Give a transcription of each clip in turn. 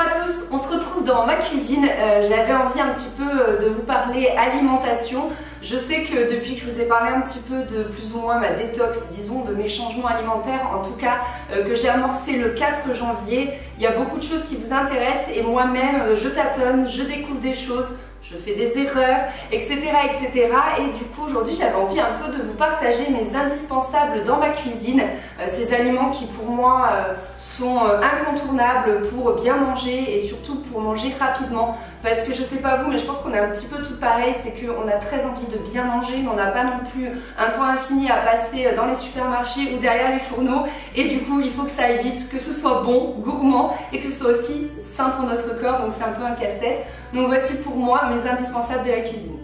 à tous, on se retrouve dans ma cuisine. J'avais envie un petit peu de vous parler alimentation. Je sais que depuis que je vous ai parlé un petit peu de plus ou moins ma détox, disons, de mes changements alimentaires, en tout cas que j'ai amorcé le 4 janvier, il y a beaucoup de choses qui vous intéressent et moi-même je tâtonne, je découvre des choses. Je fais des erreurs, etc. etc. Et du coup aujourd'hui j'avais envie un peu de vous partager mes indispensables dans ma cuisine, ces aliments qui pour moi sont incontournables pour bien manger et surtout pour manger rapidement. Parce que je sais pas vous, mais je pense qu'on est un petit peu toutes pareilles, c'est qu'on a très envie de bien manger, mais on n'a pas non plus un temps infini à passer dans les supermarchés ou derrière les fourneaux. Et du coup il faut que ça aille vite, que ce soit bon, gourmand et que ce soit aussi sain pour notre corps, donc c'est un peu un casse-tête. Donc voici pour moi mes indispensables de la cuisine.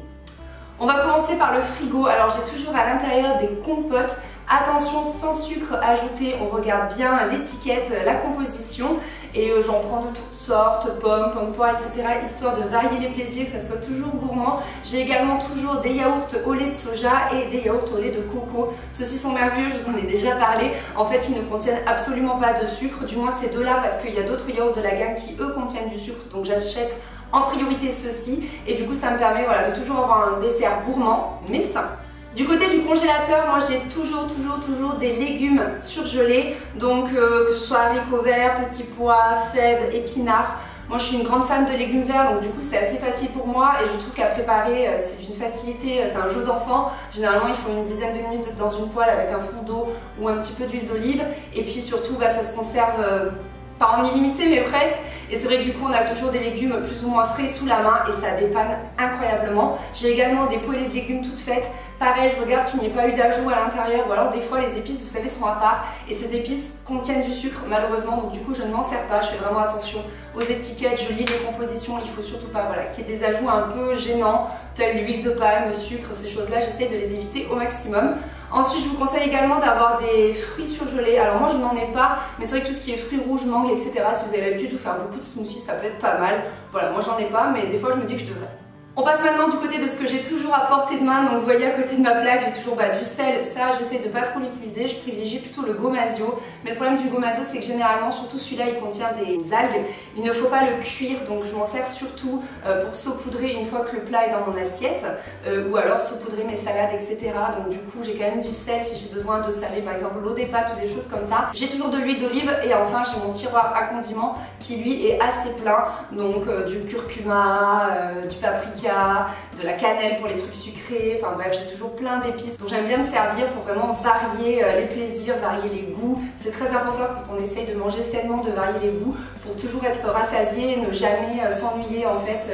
On va commencer par le frigo. Alors j'ai toujours à l'intérieur des compotes. Attention, sans sucre ajouté, on regarde bien l'étiquette, la composition et j'en prends de toutes sortes, pommes, poires, etc. histoire de varier les plaisirs, que ça soit toujours gourmand. J'ai également toujours des yaourts au lait de soja et des yaourts au lait de coco. Ceux-ci sont merveilleux, je vous en ai déjà parlé. En fait, ils ne contiennent absolument pas de sucre, du moins ces deux-là parce qu'il y a d'autres yaourts de la gamme qui eux contiennent du sucre, donc j'achète en priorité ceux-ci et du coup ça me permet de toujours avoir un dessert gourmand mais sain. Du côté du congélateur, moi j'ai toujours des légumes surgelés, donc que ce soit haricots verts, petits pois, fèves, épinards. Moi je suis une grande fan de légumes verts, donc du coup c'est assez facile pour moi et je trouve qu'à préparer c'est d'une facilité, c'est un jeu d'enfant. Généralement il faut une dizaine de minutes dans une poêle avec un fond d'eau ou un petit peu d'huile d'olive et puis surtout ça se conserve pas en illimité mais presque, et c'est vrai que du coup on a toujours des légumes plus ou moins frais sous la main et ça dépanne incroyablement. J'ai également des poêlées de légumes toutes faites, pareil je regarde qu'il n'y ait pas eu d'ajout à l'intérieur ou alors des fois les épices vous savez sont à part et ces épices contiennent du sucre malheureusement, donc du coup je ne m'en sers pas, je fais vraiment attention aux étiquettes, je lis les compositions, il faut surtout pas qu'il y ait des ajouts un peu gênants tels l'huile de palme, le sucre, ces choses là j'essaie de les éviter au maximum. Ensuite je vous conseille également d'avoir des fruits surgelés, alors moi je n'en ai pas mais c'est vrai que tout ce qui est fruits rouges, mangue, etc. si vous avez l'habitude de faire beaucoup de smoothies ça peut être pas mal. Voilà, moi j'en ai pas mais des fois je me dis que je devrais. On passe maintenant du côté de ce que j'ai toujours à portée de main, donc vous voyez à côté de ma plaque j'ai toujours du sel, ça j'essaie de pas trop l'utiliser, je privilégie plutôt le gomasio, mais le problème du gomasio c'est que généralement, surtout celui-là il contient des algues, il ne faut pas le cuire donc je m'en sers surtout pour saupoudrer une fois que le plat est dans mon assiette ou alors saupoudrer mes salades etc. Donc du coup j'ai quand même du sel si j'ai besoin de saler par exemple l'eau des pâtes ou des choses comme ça. J'ai toujours de l'huile d'olive et enfin j'ai mon tiroir à condiments qui lui est assez plein, donc du curcuma, du paprika, de la cannelle pour les trucs sucrés, enfin bref j'ai toujours plein d'épices donc j'aime bien me servir pour vraiment varier les plaisirs, varier les goûts. C'est très important quand on essaye de manger sainement de varier les goûts pour toujours être rassasié et ne jamais s'ennuyer en fait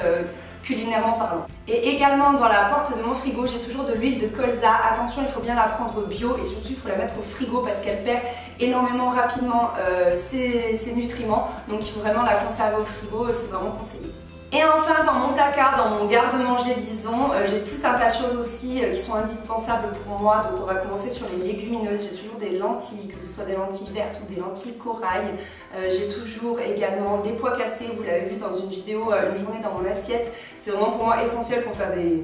culinairement parlant. Et également dans la porte de mon frigo j'ai toujours de l'huile de colza. Attention il faut bien la prendre bio et surtout il faut la mettre au frigo parce qu'elle perd énormément rapidement ses nutriments, donc il faut vraiment la conserver au frigo, c'est vraiment conseillé. Et enfin dans mon placard, dans mon garde-manger disons, j'ai tout un tas de choses aussi qui sont indispensables pour moi. Donc on va commencer sur les légumineuses, j'ai toujours des lentilles, que ce soit des lentilles vertes ou des lentilles corail. J'ai toujours également des pois cassés, vous l'avez vu dans une vidéo, une journée dans mon assiette. C'est vraiment pour moi essentiel pour faire des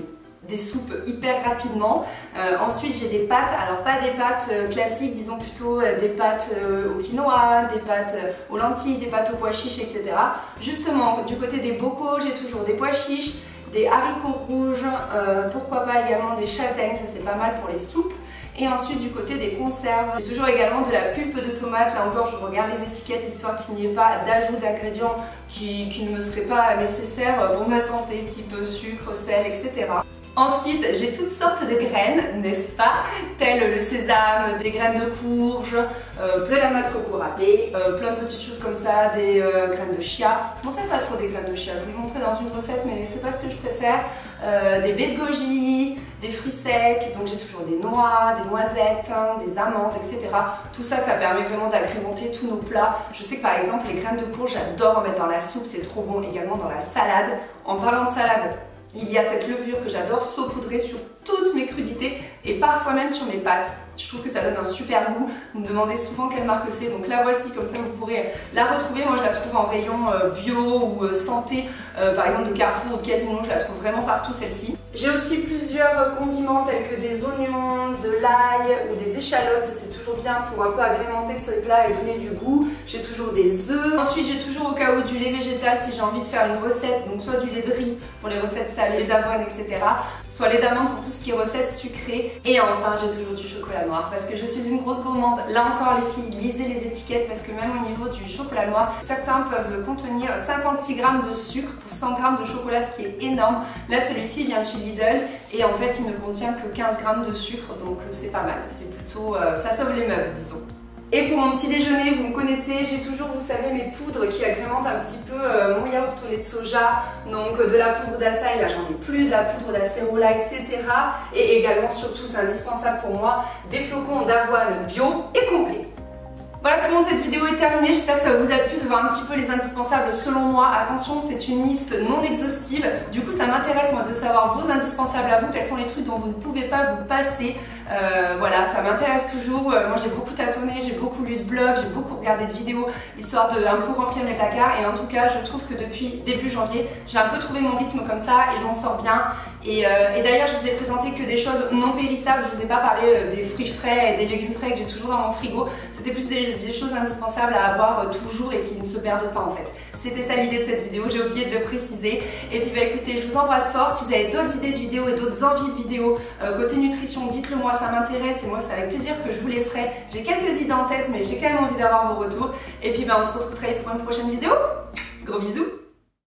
soupes hyper rapidement. Ensuite j'ai des pâtes, alors pas des pâtes classiques, disons plutôt des pâtes au quinoa, des pâtes aux lentilles, des pâtes aux pois chiches, etc. Justement du côté des bocaux j'ai toujours des pois chiches, des haricots rouges, pourquoi pas également des châtaignes, ça c'est pas mal pour les soupes. Et ensuite du côté des conserves, j'ai toujours également de la pulpe de tomate, là encore je regarde les étiquettes histoire qu'il n'y ait pas d'ajout d'ingrédients qui ne me seraient pas nécessaires pour ma santé, type sucre, sel, etc. Ensuite, j'ai toutes sortes de graines, n'est-ce pas? Telles le sésame, des graines de courge, de la noix de coco râpée, plein de petites choses comme ça, des graines de chia. Je m'en sers pas trop des graines de chia, je vous les montrer dans une recette mais c'est pas ce que je préfère. Des baies de goji, des fruits secs, donc j'ai toujours des noix, des noisettes, des amandes, etc. Tout ça, ça permet vraiment d'agrémenter tous nos plats. Je sais que par exemple les graines de courge, j'adore en mettre dans la soupe, c'est trop bon, également dans la salade. En parlant de salade, il y a cette levure que j'adore saupoudrer sur toutes mes crudités et parfois même sur mes pâtes. Je trouve que ça donne un super goût. Vous me demandez souvent quelle marque c'est, donc la voici, comme ça vous pourrez la retrouver. Moi je la trouve en rayon bio ou santé, par exemple de Carrefour ou de Casino, je la trouve vraiment partout celle-ci. J'ai aussi plusieurs condiments tels que des oignons, de l'ail ou des échalotes, c'est toujours bien pour un peu agrémenter ce plat et donner du goût. J'ai toujours des œufs. Ensuite j'ai toujours au cas où du lait végétal si j'ai envie de faire une recette, donc soit du lait de riz pour les recettes salées, d'avoine, etc. Soit lait d'amande pour tout ce qui est recettes sucrées. Et enfin j'ai toujours du chocolat noir parce que je suis une grosse gourmande. Là encore les filles, lisez les étiquettes parce que même au niveau du chocolat noir, certains peuvent contenir 56 g de sucre pour 100 g de chocolat, ce qui est énorme. Là celui-ci vient de chez Lidl et en fait il ne contient que 15 g de sucre, donc c'est pas mal. C'est plutôt, ça sauve les meubles disons. Et pour mon petit déjeuner, vous me connaissez, j'ai toujours, vous savez, mes poudres qui agrémentent un petit peu mon yaourt au lait de soja, donc de la poudre d'acai, là j'en ai plus, de la poudre d'acérola, etc. Et également, surtout, c'est indispensable pour moi, des flocons d'avoine bio et complets. Voilà tout le monde, cette vidéo est terminée, j'espère que ça vous a plu de voir un petit peu les indispensables selon moi. Attention, c'est une liste non exhaustive, du coup ça m'intéresse moi de savoir vos indispensables à vous, quels sont les trucs dont vous ne pouvez pas vous passer. Voilà, ça m'intéresse toujours, moi j'ai beaucoup tâtonné, j'ai beaucoup lu de blogs, j'ai beaucoup regardé de vidéos, histoire de un peu remplir mes placards. Et en tout cas, je trouve que depuis début janvier, j'ai un peu trouvé mon rythme comme ça et je m'en sors bien. Et d'ailleurs, je vous ai présenté que des choses non périssables, je vous ai pas parlé des fruits frais et des légumes frais que j'ai toujours dans mon frigo, c'était plus des choses indispensables à avoir toujours et qui ne se perdent pas en fait. C'était ça l'idée de cette vidéo, j'ai oublié de le préciser. Et puis bah écoutez, je vous embrasse fort. Si vous avez d'autres idées de vidéos et d'autres envies de vidéos côté nutrition, dites-le moi, ça m'intéresse et moi c'est avec plaisir que je vous les ferai. J'ai quelques idées en tête mais j'ai quand même envie d'avoir vos retours. Et puis bah on se retrouve très vite pour une prochaine vidéo. Gros bisous.